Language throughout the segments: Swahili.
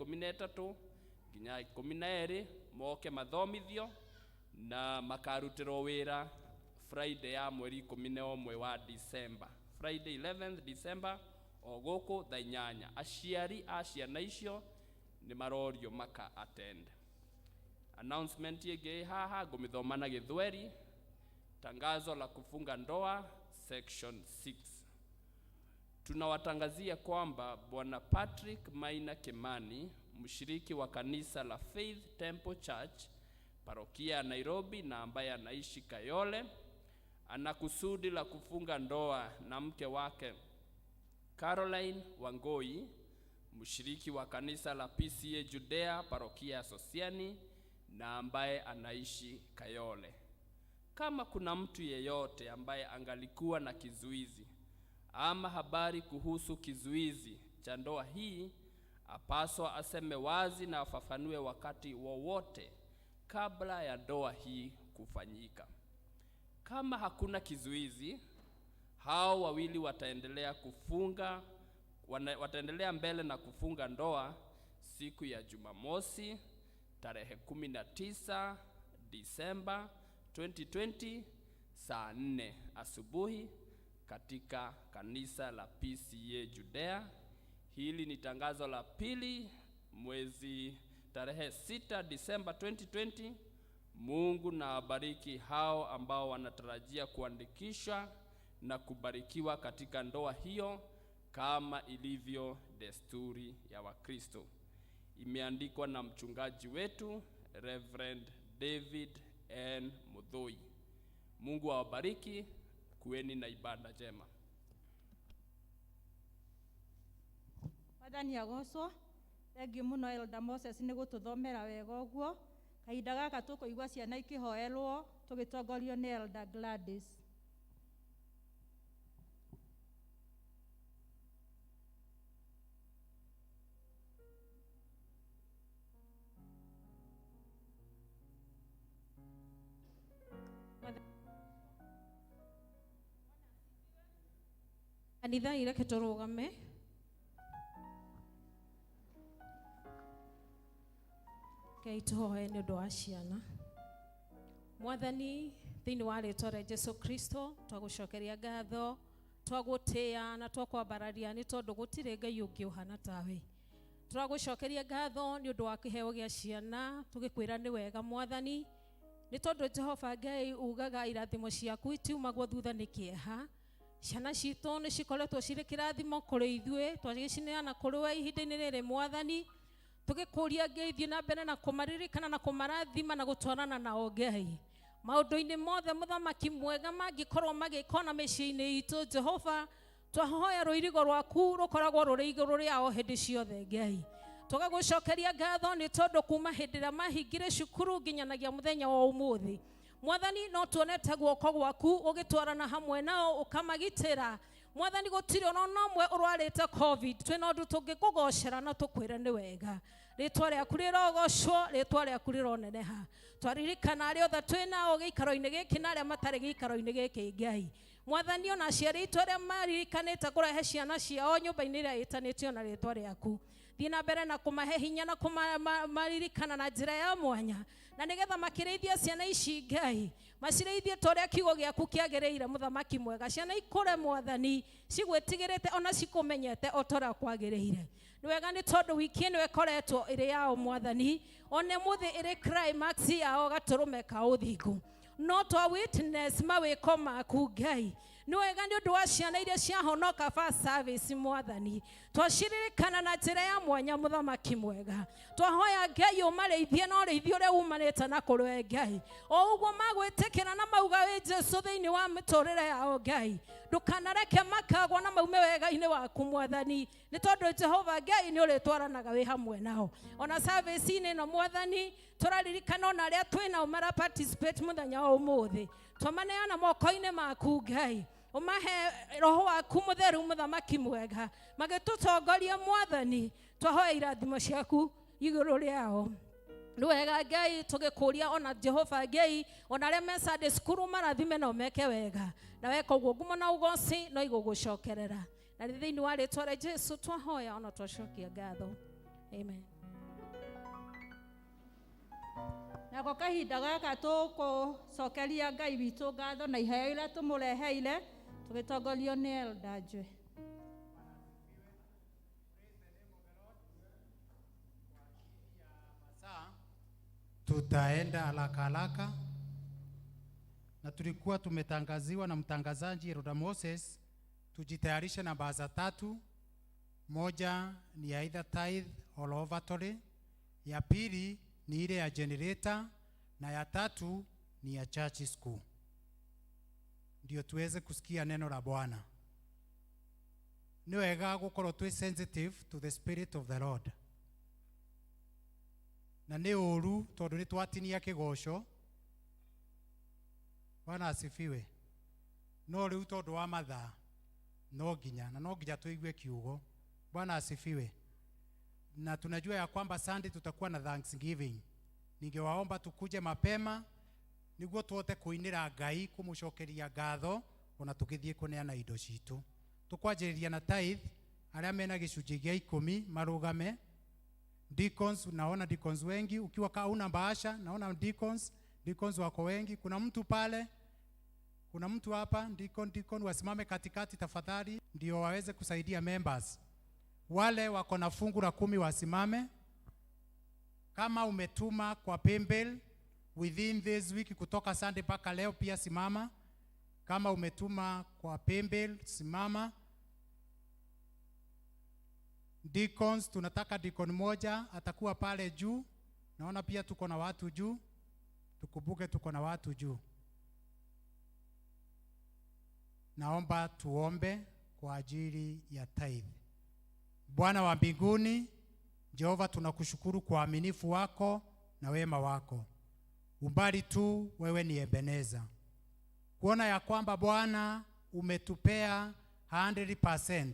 13 nginya 12 moke mathomithio na makarutĩrwo wĩra Friday ya mweri 11 wa December, Friday 11th December o gũkũ thaa 8. Aciari a ciana icio nĩ marorio maka attend. Announcement ĩngĩ haha ngũmĩthoma na Gĩthweri. Tangazo la kufunga ndoa section 6. Tunawatangazia kwamba Bwana Patrick Maina Kimani, mshiriki wa kanisa la Faith Temple Church parokia Nairobi na ambaye anaishi Kayole, ana kusudi la kufunga ndoa na mke wake Caroline Wangoi, mshiriki wa kanisa la P.C.E.A Judea parokia Sosiani na ambaye anaishi Kayole. Kama kuna mtu yeyote ambaye angalikuwa na kizuizi ama habari kuhusu kizuizi cha ndoa hii, apaswa aseme wazi na afafanue wakati wowote kabla ya ndoa hii kufanyika. Kama hakuna kizuizi, hao wawili wataendelea mbele na kufunga ndoa siku ya Jumamosi tarehe 19 Disemba 2020 saa 4 asubuhi katika kanisa la P.C.E.A Judea. Hili ni tangazo la pili mwezi tarehe 6 Disemba 2020. Mungu na abariki hao ambao wanatarajia kuandikisha na kubarikiwa katika ndoa hiyo kama ilivyo desturi ya Wakristo. Imeandikwa na mchungaji wetu Reverend David N. Muthoi. Mungu awabariki, kuweni na ibada njema. Wathani agocwo. Thengi muno Elder Moses nĩ gũtũthomera wega ũguo. Kahinda gaka tũkũigua ciana ikĩhoerwo tũgĩtongorio nĩ Elder Gladys. Kanitha ireke tũrũgame. Ngai tũhoe nĩ ũndũ wa ciana. Mwathani, thĩinĩ wa rĩĩtwa rĩa Jesũ Kristo, twagũcokeria ngatho, twagũtĩĩa na twakwambararia nĩ tondũ gũtirĩ Ngai ũngĩ ũhana tawe. Twagũcokeria ngatho nĩ ũndũ wa kĩheo gĩa ciana, tũgĩkwĩra nĩ wega Mwathani, nĩ tondũ Jehova Ngai ugaga irathimo ciaku itiumagwo thutha nĩ kĩeha. Ciana citũ nĩ cikoretwo cirĩ kĩrathimo kũrĩ ithuĩ, twagĩcineana kũrĩ we ihinda-inĩ rĩrĩ Mwathani, tũgĩkũria Ngai thiĩ na mbere na kũmaririkana na kũmarathima na gũtwarana nao Ngai. Maũndũ-inĩ mothe mũthamaki mwega mangĩkorwo magĩkona mĩciĩ-inĩ itũ Jehova, twahoya rũirigo rwaku rũkoragwo rũrĩ igũrũ rĩao hĩndĩ ciothe Ngai. Tũgagũcokeria ngatho nĩ tondũ kuma hĩndĩ ĩrĩa mahingire cukuru nginyanagia mũthenya wa ũmũthĩ, Mwathani no tuonete guoko gwaku ũgĩtwarana hamwe nao ũkamagitĩra. Mwathani gũtirĩ ona ũmwe ũrwarĩte COVID, twĩna ũndũ tũngĩkũgocera na tũkwĩre nĩ wega. Rĩĩtwa rĩaku rĩrogocwo, rĩĩtwa rĩaku rĩroneneha. Twaririkana arĩa othe twĩnao gĩikaro-inĩ gĩkĩ na arĩa matarĩ gĩikaro-inĩ gĩkĩ Ngai. Mwathani ona aciari aitũ arĩa maririkanĩte kũrehe ciana ciao nyũmba-inĩ ĩrĩa ĩtanĩtio na rĩĩtwa rĩaku, thiĩ na mbere na kũmahe hinya na kũmaririkana na njĩra ya mwanya, na nĩgetha makĩrĩithia ciana ici Ngai, macirĩithie ta ũrĩa kiugo gĩaku kĩagĩrĩire mũthamaki mwega. Ciana ikũre Mwathani, cigwĩtigĩrĩte ona cikũmenyete o ta ũrĩa kwagĩrĩire. Nĩ wega nĩ tondũ wiki ĩno ĩkoretwo ĩrĩ yao Mwathani, ona mũthĩ ĩrĩ climax yao gatũrũme ka ũthingu. No twa witness mawĩko maku Ngai. Nĩ wega nĩ ũndũ wa ciana iria ciahonoka first service Mwathani, twaciririkana na njĩra ya mwanya mũthamaki mwega. Twahoya Ngai ũmarĩithie na ũrĩithio ũrĩa umanĩte na kũrĩ Ngai. O ũguo magwĩtĩkĩra na mauga wĩ Jesũ thĩinĩ wa mĩtũrĩre yao Ngai, ndũkanareke makagwa na maume wega-inĩ waku Mwathani, nĩ tondũ Jehova Ngai nĩ ũrĩtwaranaga wĩ hamwe nao. Ona service-inĩ ĩno Mwathani, tũraririkana ona arĩa twĩnao mara participate mũthenya wa ũmũthĩ, twamaneana moko-inĩ maku Ngai. Umahe roho waku mũtheru mũthamaki mwega, magĩtũtongoria Mwathani, twahoya irathimo ciaku igũrũ rĩao. Nĩ wega Ngai tũgĩkũria ona Jehova Ngai, ona arĩa me Sunday school marathime na ũmeke wega, na weka ũguo ngumo na ũgoci no igũgũcokerera. Na thĩinĩ wa rĩĩtwa rĩa Jesũ twahoya ona twacokia ngatho. Amen. Na kwa kahinda gaka tugucokeria Ngai witũ ngatho na iheo iria tũmũreheire tũgĩtongorio nĩ Elder Njwe. Tutaenda haraka na tulikuwa tumetangaziwa na mtangazaji Elder Moses tujitayarishe na baza 3. Moja ni ya either tithe or lavatory, ya pili ni ile ya generator, na ya 3 ni ya church school. Ndio tuweze kusikia neno la Bwana. Ni wega gukorwo twi sensitive to the spirit of the Lord. Na ni uru tondu ni twatinia kigoco. Bwana asifiwe. No riu tondu wa mathaa no nginya tuigue kiugo. Bwana asifiwe. Na tunajua ya kwamba Sunday tutakuwa na Thanksgiving. Ningewaomba tukuje mapema niguo tuote kuinira Ngai kumucokeria ngatho ona tukithie kuneana indo citu. Tukwanjiriria na tithe aria mena gicunji gia 10 marugame. Deacons, naona deacons wengi. Ukiwa kauna bahasha naona deacons wako wengi. Kuna mtu pale, kuna mtu hapa, deacon wasimame katikati tafadhali ndio waweze kusaidia members. Wale wako na fungu la 10 wasimame. Kama umetuma kwa paybill within this week kutoka Sunday mpaka leo pia simama. Kama umetuma kwa paybill simama. Deacons, tunataka deacon moja atakuwa pale juu. Naona pia tuko na watu juu. Tukumbuke tuko na watu juu. Naomba tuombe kwa ajili ya tithe. Bwana wa mbinguni, Jehova, tunakushukuru kwa uaminifu wako na wema wako. Umbali tu wewe ni Ebeneza. Kuona ya kwamba Bwana umetupea 100%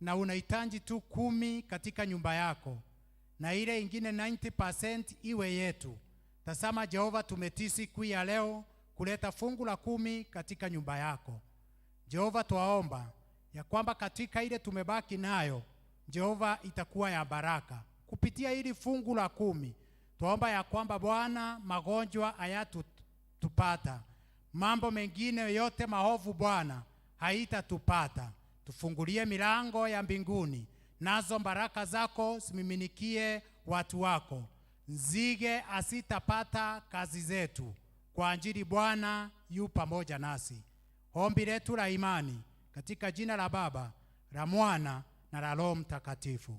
na unahitaji tu 10 katika nyumba yako na ile ingine 90% iwe yetu. Tazama Jehova, tumetii siku ya leo kuleta fungu la 10 katika nyumba yako. Jehova, twaomba ya kwamba katika ile tumebaki nayo Jehova itakuwa ya baraka. Kupitia hili fungu la 10 twaomba ya kwamba Bwana magonjwa hayatatupata. Mambo mengine yote maovu Bwana haitatupata. Tufungulie milango ya mbinguni, nazo baraka zako simiminikie watu wako. Nzige asitapata kazi zetu, kwa ajili Bwana yu pamoja nasi. Ombi letu la imani katika jina la Baba, la Mwana na la Roho Mtakatifu.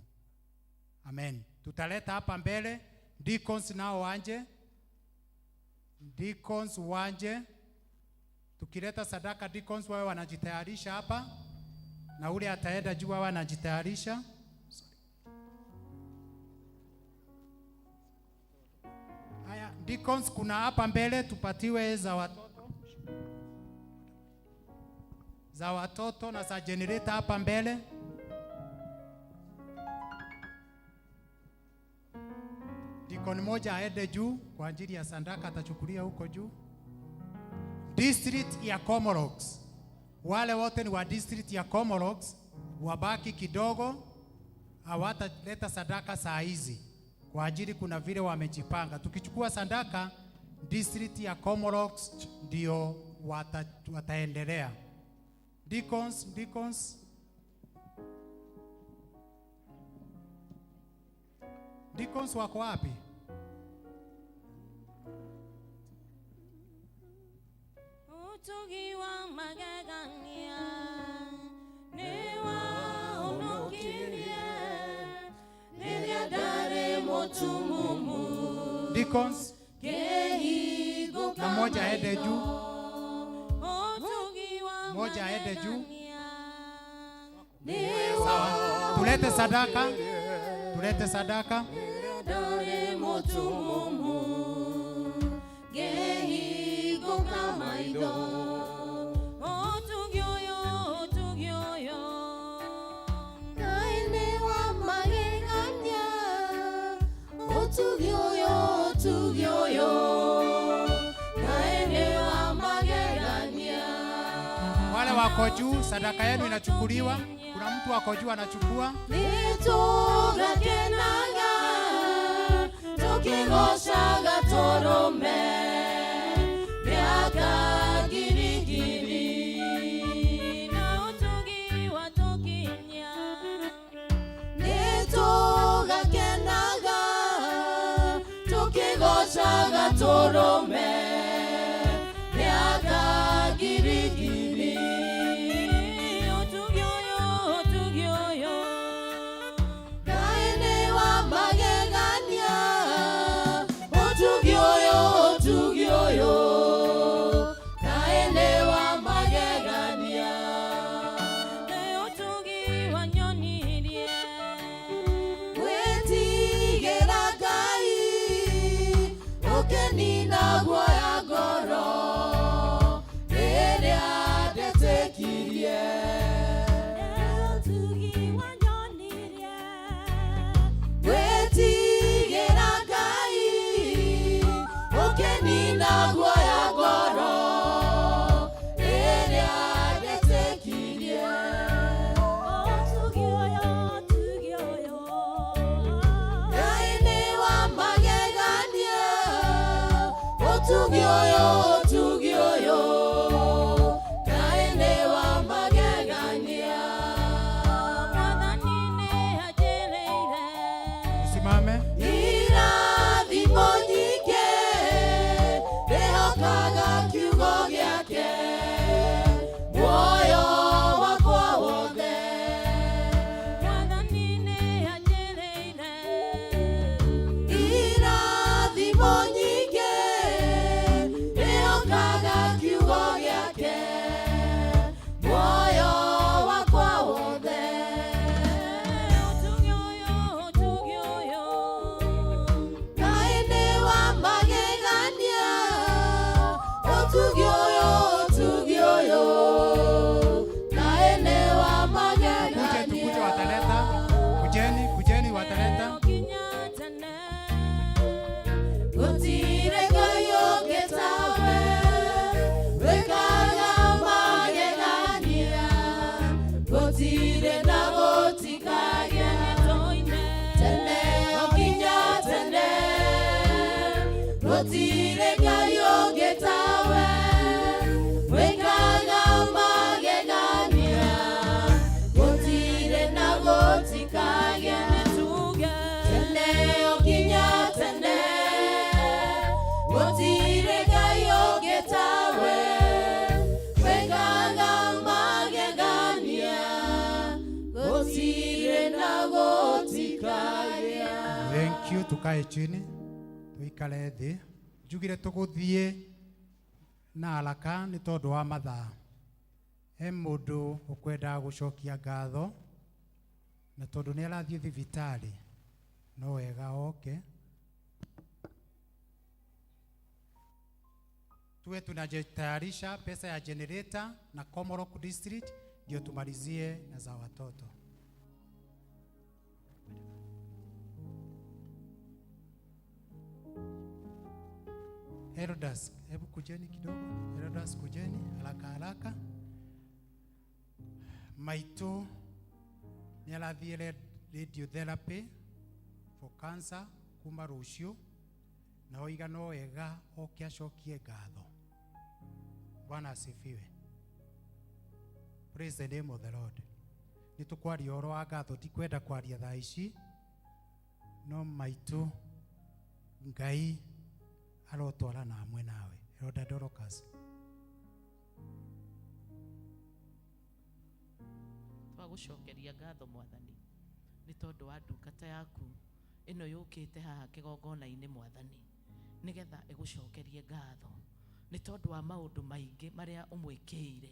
Amen. Tutaleta hapa mbele deacons nao wanje. Deacons wanje. Tukileta sadaka deacons wao wanajitayarisha hapa. Na ule ataenda juu wao wanajitayarisha. Haya, deacons kuna hapa mbele tupatiwe za watoto na za generator hapa mbele. Deacon moja aende juu kwa ajili ya sadaka, atachukulia huko juu. District ya Comorox, wale wote ni wa district ya Comorox wabaki kidogo, hawataleta sadaka saa hizi kwa ajili kuna vile wamejipanga. Tukichukua sadaka district ya Comorox ndio wataendelea. Deacons wako wapi? Utugiwa magagania newa unokirie nelia dare motumumu. Deacons na moja aende juu. Moja aende juu. Sawa. Tulete sadaka. Tulete sadaka. Dare motumumu. Gehigo kamaido. Otugyoyo. Naenewa magegania. Otugyoyo. Naenewa magegania. Wale wako juu, sadaka yenu inachukuliwa. Kuna mtu wako juu anachukua. Nitoga kenaga. Tukigoshaga to gatũrũme mĩaka ngirigiri na ũtugi watũkinyia nĩtũgakenaga tũkĩgoca gatũrũme mĩaka ngirigiri ũtugi ũyũ Ngai nĩ wa magegania ũtugi ũyũ Ngai nĩ wa magegania na ũtugi wanyonirie Wĩtigĩra Ngai ũkĩnina guoya ngoro rĩrĩa ndetĩkirie ũtugi wanyonirie Wĩtigĩra Ngai ũkĩnina guoya ngoro rĩrĩa ndetĩkirie ũtugi ũyũ Ngai nĩ wa magegania ũtugi ũyũ Ngai nĩ wa magegania Mwathani nĩ anjĩrĩire Simame. irathimo nyingĩ ndĩhokaga kiugo gĩake muoyo wakwa wothe Mwathani nĩ anjĩrĩire irathimo nyingĩ ndĩhokaga kiugo gĩake muoyo wakwa wothe ũtugi ũyũ Ngai nĩ wa magegania ũtugi ũyũ Ngai nĩ wa magegania Tukuje wataleta. Kujeni wataleta. ũkinya tene gũtirĩ Ngai ũngĩ tawe wĩkaga magegania gũtirĩ na gũtikagĩa tene ũkinya tene gũtirĩ Ngai ũngĩ tawe wĩkaga magegania gũtirĩ na gũtikagĩa tene ũkinya tene gũtirĩ Ngai ũngĩ tawe wĩkaga magegania gũtirĩ na gũtikagĩa Thank you. Tukae chini. Tuikare thĩ. Njugire tũgũthiĩ na haraka nĩ tondũ wa mathaa. He mũndũ ũkwendaga gũcokia ngatho na tondũ nĩ arathiĩ thibitarĩ no wega oke. Tuwe tunajitayarisha pesa ya generator na Komorok District ndio tumalizie na za watoto. Elders, hebu kujeni kidogo. Elders kujeni haraka. Maito ni arathiire radiotherapy for cancer kuma rũciũ na oiga no wega oke acokie ngatho. Bwana asifiwe. Praise the name of the Lord. Nitukwaria ũhoro wa ngatho tikwenda kwaria thaa ici no maitũ Ngai arotwarana hamwe nawe. Elder Dorcas. Twagucokeria ngatho Mwathani nĩ tondũ wa ndungata yaku ĩno yũkĩte haha kĩgongona-inĩ Mwathani nĩgetha ĩgũcokerie ngatho nĩ tondũ wa maũndũ maingĩ marĩa ũmwĩkĩire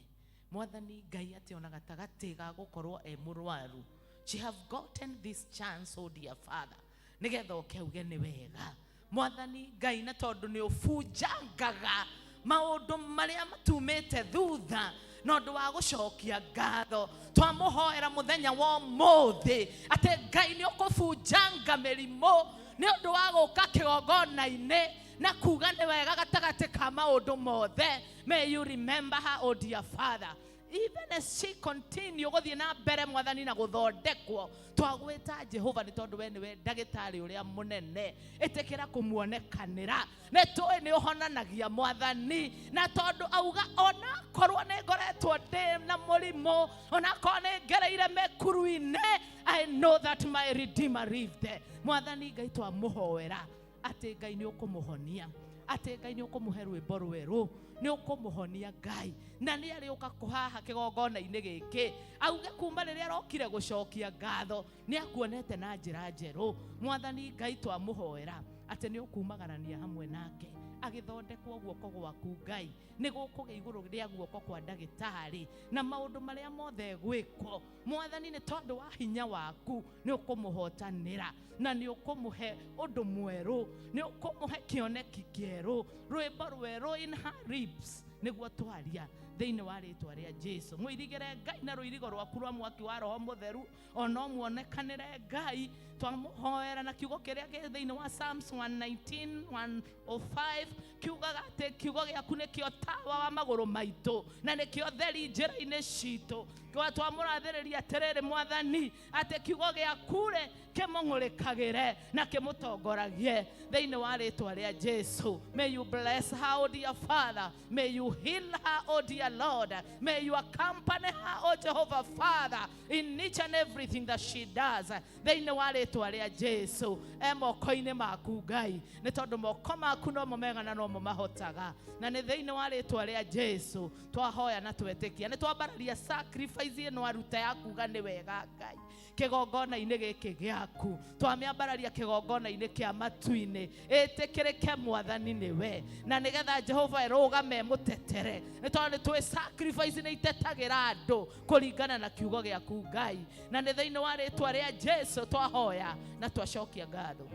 Mwathani Ngai atĩ ona gatagatĩ ga gũkorwo mũrwaru she have gotten this chance, oh dear Father, nĩgetha ũkeuge nĩ wega Mwathani Ngai na tondũ nĩ ũbunjangaga maũndũ marĩa matumĩte thutha no ndu wa gucokia ngatho twamuhoera muthenya wa umuthi ati Ngai ni ukubunjanga mirimo ni undu wa guka kigongona-ini na kuga ni wega gatagati ka maundu mothe. May you remember her, oh dear Father. even as she continue guthie na mbere mwathani na guthondekwo twagwita Jehova ni tondu we niwe ndagitari uria munene itikira kumuonekanira ne toy ni uhonanagia mwathani na tondu auga ona korwo ni ngoretwo ndi na murimo ona korwo ni ngereire mekuruine I know that my redeemer lived mwathani Ngai twamuhoera ati Ngai ni ukumuhonia ati Ngai ni ukumuhe rwimbo rweru ni ukumuhonia Ngai na ni ari ukakuhaha kigongona-ini giki auge kuma riria arokire gucokia ngatho ni akuonete na njira njeru mwathani Ngai twamuhoera ati ni ukumagarania hamwe nake agithondekwo guoko gwaku Ngai ni gukuge iguru ria guoko kwa ndagitari na maundu maria mothe gwiko mwathani ni tondu wa hinya waku ni ukumuhotanira na ni ukumuhe undu mweru ni ukumuhe kioneki kieru rwimbo rweru in her ribs niguo twaria thiini wa ritwa ria Jesu mwirigire Ngai na ruirigo rwaku rwa mwaki wa roho mutheru ono muonekanire Ngai twamuhoera na kiugo kiria ki thiini wa Psalms 119:105 kiugaga ati kiugo giaku nikio tawa wa maguru maitu na nikio theri njira-ini citu kwa twamurathiriria atiriri mwathani ati kiugo giaku ri kimungurikagire na kimutongoragie thiini wa ritwa ria Jesu. May you bless her, O dear Father. May you heal her, O dear Lord. May you accompany her, O Jehovah Father, in each and everything that she does. Thiini wa ritwa ria Jesu moko-ini maku Ngai ni tondu moko maku no mo mega na no mo mahotaga na ni thiini wa ritwa ria Jesu twahoya na twetikia ni twambararia sacrifice ino aruta yaku ga ni wega Ngai kigongona-ini giki giaku twamiambararia kigongona-ini kia matu-ini itikirike mwathani niwe na nigetha Jehova erugame mutetere ni tondu twi sacrifice ni itetagira andu kuringana na kiugo giaku Ngai na ni thiini wa ritwa ria Jesu twahoya na twacokia ngatho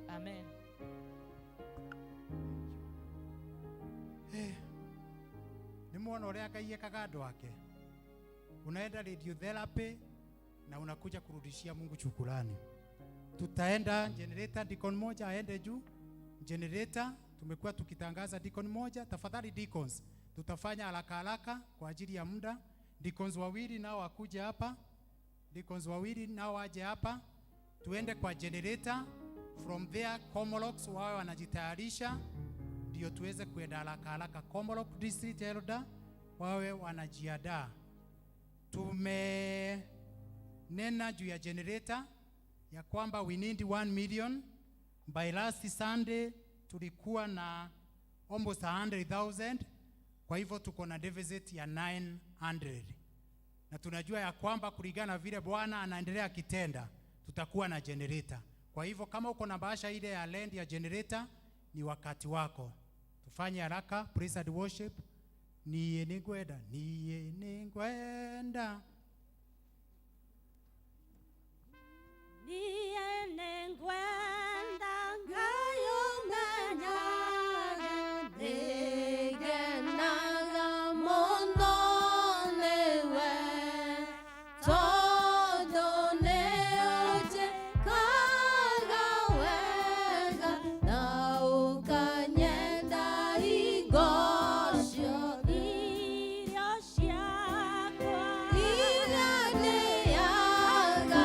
amen. Ni muona uria Ngai ekaga andu ake unaenda radiotherapy na unakuja kurudishia Mungu shukrani. Tutaenda generator deacon moja aende juu generator. Tumekuwa tukitangaza deacon moja, tafadhali deacons tutafanya haraka haraka kwa ajili ya muda. Deacons wawili nao wakuje hapa, deacons wawili nao waje hapa, tuende kwa generator. From there Comolox wao wanajitayarisha ndio tuweze kuenda haraka haraka. Comolox district elder wawe wanajiandaa. Nena juu ya generator ya kwamba we need 1 million. By last Sunday tulikuwa na almost 100,000. Kwa hivyo tuko na deficit ya 900. Na tunajua ya kwamba kulingana vile Bwana anaendelea kitenda tutakuwa na generator. Kwa hivyo kama uko na bahasha ile ya land ya generator ni wakati wako. Tufanye haraka praise and worship. Niye ningwenda Niye ngwenda ngayo nganyage ndegenaga mondo newe todo neoje kaga wega na ukanyenda igosho irio ciakwa igane yaga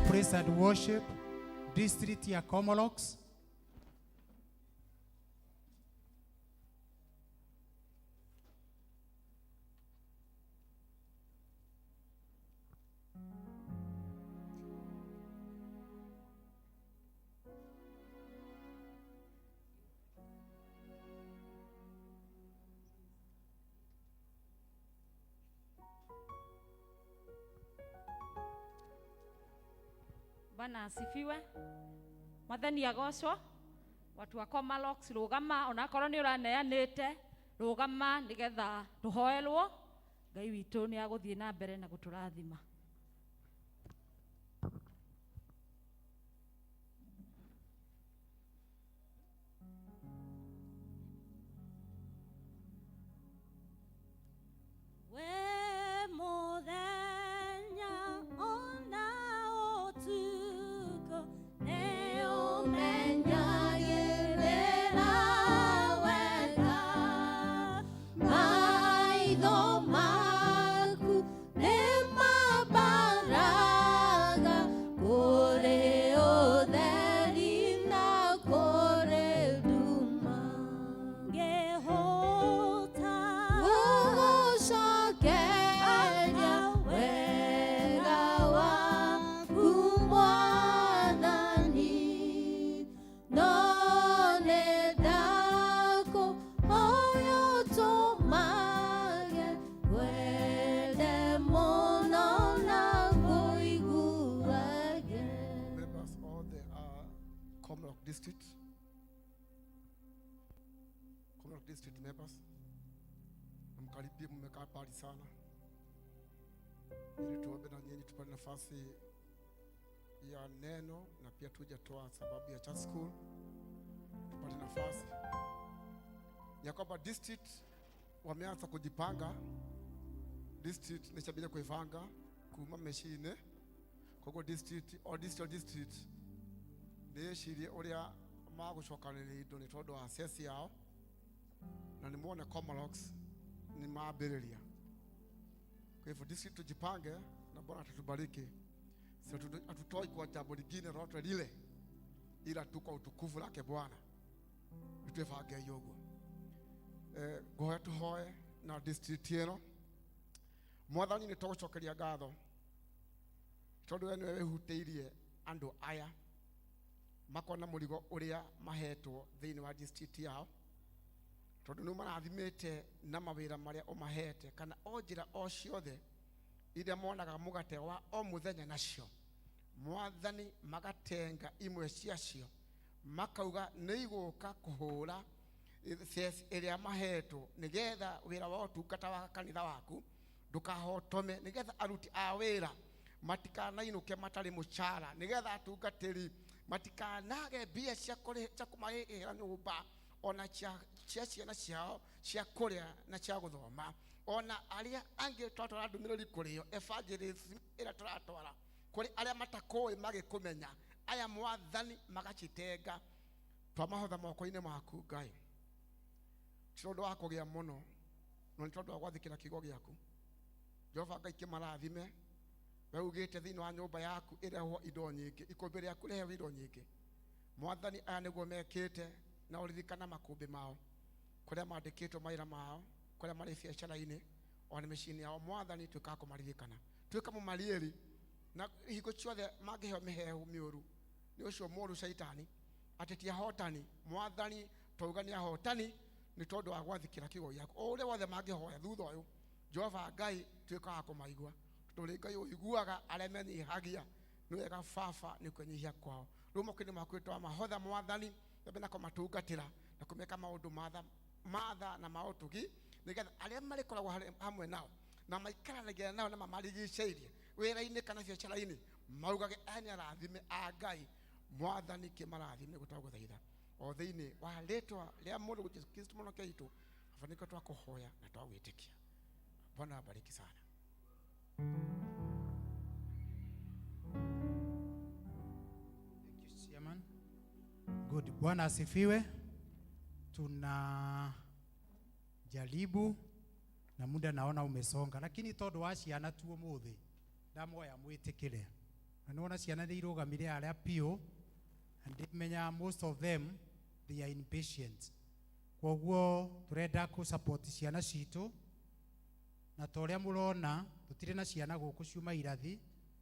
praise and worship district ya Comolox. Bwana asifiwe. Mwathani agocwo. Watu wa Comalocks rugama onakorwo ni uraneanite rugama nigetha tuhoerwo. Ngai witũ ni aguthie na mbere na guturathima. District members, mkaribia mmekaa pale sana, ili tuombe na nyinyi tupate nafasi ya neno na pia tujatoa sababu ya church school, tupate nafasi ya kwamba district wameanza kujipanga. District ni chabile kuivanga kuma meshine koko district or district ni shiri oria magucokanira indo ni tondu wa assess yao na nimuone Comalocks ni maabiriria. Kwa hivyo district tujipange na Bwana atatubariki. Sio atutoi kwa jambo lingine lolote lile, ila tuko utukufu lake Bwana. Tutevange yogo. Goya tuhoe na district yeno. Mwathani ni tugucokeria ngatho. Tondu we niwe wihutiirie andu aya makona murigo uria mahetwo thiini wa district yao. Tondu ni marathimite na mawira maria umahete kana onjira o ciothe iria monaga mugate wa o muthenya nacio. Mwathani magatenga imwe ciacio makauga ni iguka kuhura iria mahetwo nigetha wira wa utungata wa kanitha waku ndukahotome, nigetha aruti a wira matikanainũke matari mucara, nigetha atungatĩri matikanage mbia cia kũmarĩhĩra nyũmba ona cia ciana ciao cia kũrĩa na cia gũthoma, ona arĩa angĩ twatwara ndũmĩrĩri kũrĩo evangelism ĩrĩa tũratwara kũrĩ arĩa matakũĩ magĩkũmenya. Aya Mwathani magacitenga, twamahotha moko-inĩ maku Ngai. Ti ũndũ wa kũgĩa mũno, no nĩ tondũ wa gwathĩkĩra kiugo gĩaku. Jehova Ngai kĩmarathime. We ugĩte thĩinĩ wa nyũmba yaku ĩrehwo indo nyingĩ, ikũmbĩ rĩaku rĩheo indo nyingĩ. Mwathani aya nĩguo mekĩte na ũririkana makũmbĩ mao kũrĩa mandĩkĩtwo mawĩra mao, kũrĩa marĩ biacara-inĩ ona mĩciĩ-inĩ yao. Mwathani twĩka kũmaririkana, twĩka mũmariĩri na hingo ciothe mangĩheo mĩhehu mĩũru nĩ ũcio mũũru Shaitani atĩ ahotani. Mwathani twauga nĩ ahotani nĩ tondũ wa gwathĩkĩra kiugo gĩaku. O ũrĩa wothe mangĩhoya thutha ũyũ, Jehova Ngai twĩka wa kũmaigua. Tondũ Ngai ũiguaga arĩa menyihagia, nĩ wega Baba nĩ kũnyihia kwao. Rĩu moko-inĩ maku twamahotha Mwathani na kũmatungatĩra na kũmeka maũndũ matha na maũtugi, nigetha arĩa marĩkoragwo hamwe nao na maikaranagia nao na mamarigicĩirie wĩra-inĩ kana biacara-inĩ maugage aya nĩ arathime a Ngai. Mwathani kĩmarathime gũtagũthaitha o thĩinĩ wa rĩtwa rĩa mũndũ Jesũ Kristo mũhonokia witũ, baba nĩkĩo twakũhoya na twagwĩtĩkia. Bwana abariki sana. Thank you, Chairman. Good. Bwana asifiwe. Tuna jaribu na muda naona umesonga, lakini tondu wa ciana tu umuthi ndamoya mwitikire. Na nona ciana nĩ irugamire arĩa pio, and menya most of them they are impatient. Koguo turenda ku support ciana citũ, na toria mũrona tutire na ciana gũkũ ciuma irathi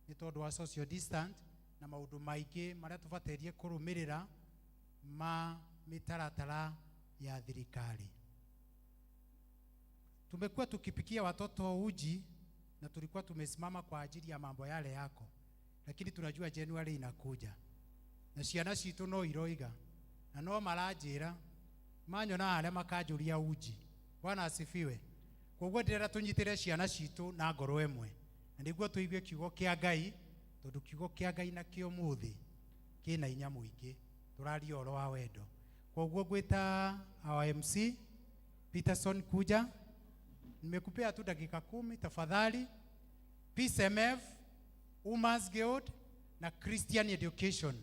nĩ tondu wa social distant na maũndũ maingĩ marĩa tũbaterie kũrũmĩrĩra ma mitaratara ya thirikari. Tumekuwa tukipikia watoto uji na tulikuwa tumesimama kwa ajili ya mambo yale yako, lakini tunajua January inakuja. Na ciana citu no iroiga. Na no maranjira manyona arĩa makanjũria uji. Bwana asifiwe. Koguo ndĩrenda tũnyitĩre ciana citu na ngoro ĩmwe. Na nĩguo tũigue kiugo kĩa Ngai, tondũ kiugo kĩa Ngai na kĩo mũthĩ kĩna hinya mũingĩ. Tũraria ũhoro wa wendo. Koguo ngwĩta our MC Peterson kuja. Nimekupea tu dakika 10 tafadhali. P.C.E.A, Women's Guild na Christian Education.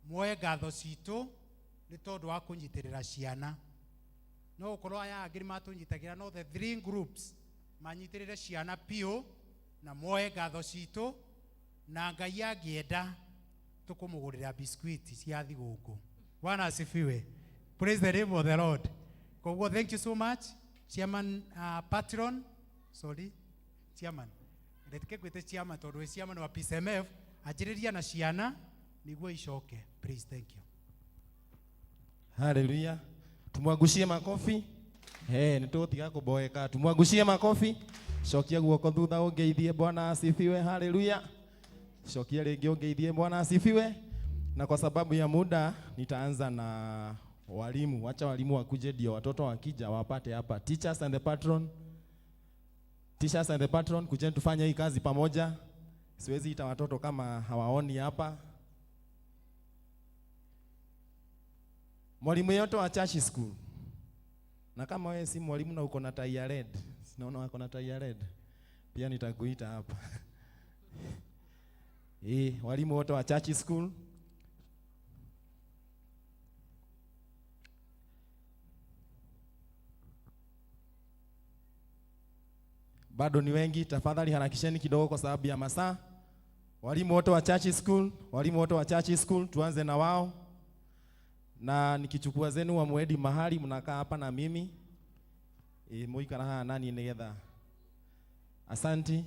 Muoye ngatho citũ nĩ tondũ wa kũnyitĩrĩra ciana. No ũkorwo aya angĩ matũnyitagĩra, no the 3 groups manyitĩrĩre ciana piũ na muoye ngatho citũ, na Ngai angĩenda tũkũmũgũrĩra biscuit cia thigũkũ. Bwana asifiwe. Praise the name of the Lord. Koguo thank you so much. Chairman Patron, Chairman. Letike gwĩte Chairman tondũ we Chairman wa P.C.E.A anjĩrĩria na ciana nĩguo icoke. Please, thank you. Hallelujah. Tumwagushie makofi. Nitũtiga kũboeka. Tumwagushie makofi. Cokia guoko thutha ũngeithie. Bwana asifiwe. Hallelujah. Cokia rĩngĩ ũngeithie. Bwana asifiwe. Na kwa sababu ya muda nitaanza na walimu. Wacha walimu wakuje ndio watoto wakija wapate hapa. Teachers and the patron. Teachers and the patron, kujeni tufanye hii kazi pamoja. Siwezi ita watoto kama hawaoni hapa. Mwalimu yote wa church school. Na kama wewe si mwalimu na uko na tai ya red, sinaona wako na tai ya red, pia nitakuita hapa. Walimu wote wa church school. Bado ni wengi, tafadhali harakisheni kidogo kwa sababu ya masaa. Walimu wote wa church school, walimu wote wa church school, tuanze na wao. Na nikichukua zenu wa mwedi mahali mnakaa hapa na mimi. Muikara haha nani nigetha. Asanti.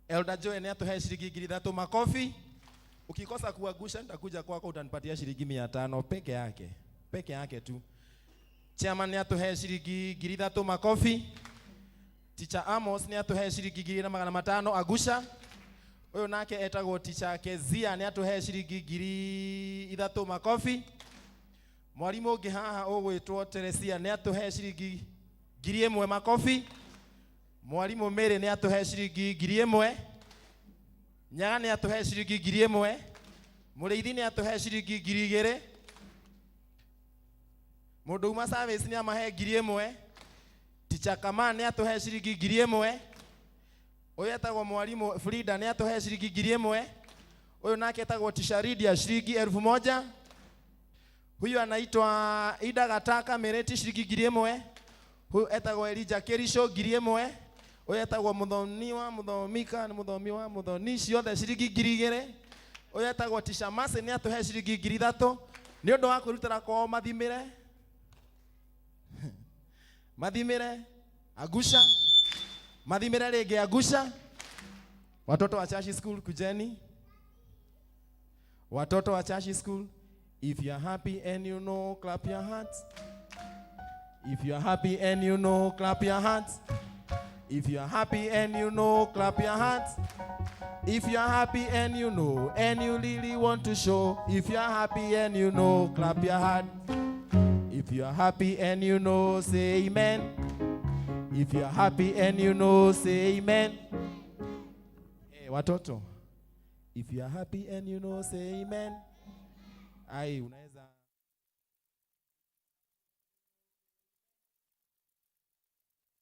Elder Joe ni atuhe shilingi 3 makofi. Ukikosa kuagusha nitakuja kwako utanipatia shilingi 500 peke yake. Peke yake tu. Chairman ni atuhe shilingi 3 makofi. Teacher Amos ni atuhe shilingi 500 agusha. Huyo nake etagwo teacher Kezia ni atuhe shilingi 3 makofi. Mwalimu ũngĩ haha ũgwĩtwo Teresia ni atuhe shilingi 1,000 makofi. Mwalimu Mary ni atuhe shilingi 1,000. Nyaga ni atuhe shilingi 1,000. Mũrĩithi ni atuhe shilingi 2,000. Mũndũ uma service ni amahe 1,000. Teacher Kama ni atuhe shilingi 1,000. Ũyũ etagwo mwalimu Frida ni atuhe shilingi 1,000. Ũyũ nake etagwo teacher Lydia shilingi 1,000. Huyu anaitwa Ida Gataka Mereti shilingi 1,000. Huyu etagwo Elijah Kerisho 1,000. Ũyũ etagwo Muthoniwa Muthomika ni Muthomiwa Muthoni ciothe shilingi 2,000. Ũyũ etagwo teacher Mase ni atuhe shilingi 3,000. Ni ũndũ wa kwĩrutĩra kwao mathimĩre. Mathimĩre agusha. Mathimĩre rĩngĩ agusha. Watoto wa church school kujeni. Watoto wa church school, if you are happy and you know, clap your hands. If you are happy and you know, clap your hands. If you are happy and you know, clap your hands. If you are happy and you know, and you really want to show, if you are happy and you know, clap your hands. If you are happy and you know, say amen. If you are happy and you know, say amen. Hey, watoto. If you are happy and you know, say amen. Ai,